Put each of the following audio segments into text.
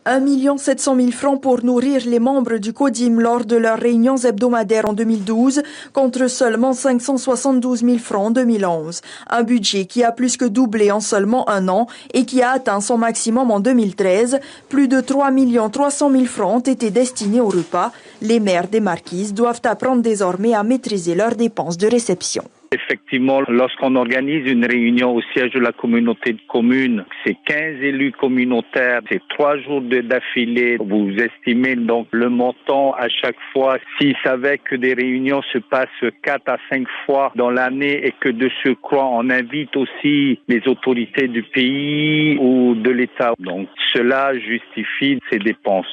1 700 000 francs pour nourrir les membres du CODIM lors de leurs réunions hebdomadaires en 2012, contre seulement 572 000 francs en 2011. Un budget qui a plus que doublé en seulement un an et qui a atteint son maximum en 2013. Plus de 3 300 000 francs ont été destinés aux repas. Les maires des Marquises doivent apprendre désormais à maîtriser leurs dépenses de réception. Effectivement, lorsqu'on organise une réunion au siège de la communauté de communes, c'est 15 élus communautaires, c'est 3 jours d'affilée. Vous estimez donc le montant à chaque fois. S'ils savaient que des réunions se passent 4 à 5 fois dans l'année et que de surcroît on invite aussi les autorités du pays ou de l'État, donc cela justifie ces dépenses.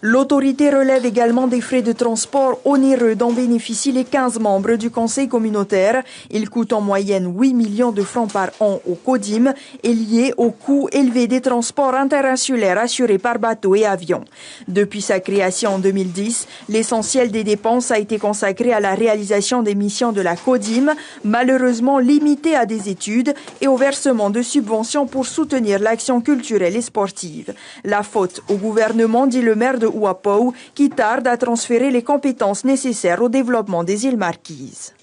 L'autorité relève également des frais de transport onéreux dont bénéficient les 15 membres du conseil communautaire. Ils coûtent en moyenne 8 millions de francs par an au CODIM et liés au coût élevé des transports interinsulaires assurés par bateau et avion. Depuis sa création en 2010, l'essentiel des dépenses a été consacré à la réalisation des missions de la CODIM, malheureusement limitées à des études et au versement de subventions pour soutenir l'action culturelle et sportive. La faute au gouvernement, dit le maire de Ouapou, qui tarde à transférer les compétences nécessaires au développement des îles Marquises.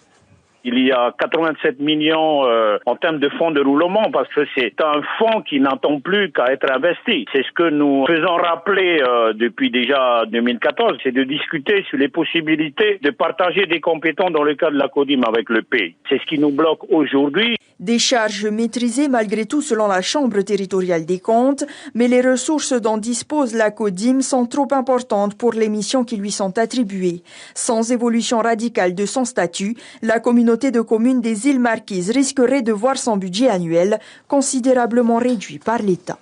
Il y a 87 millions en termes de fonds de roulement parce que c'est un fonds qui n'entend plus qu'à être investi. C'est ce que nous faisons rappeler depuis déjà 2014, c'est de discuter sur les possibilités de partager des compétences dans le cadre de la CODIM avec le pays. C'est ce qui nous bloque aujourd'hui. Des charges maîtrisées malgré tout selon la Chambre territoriale des comptes, mais les ressources dont dispose la CODIM sont trop importantes pour les missions qui lui sont attribuées. Sans évolution radicale de son statut, la communauté de communes des îles Marquises risquerait de voir son budget annuel considérablement réduit par l'État.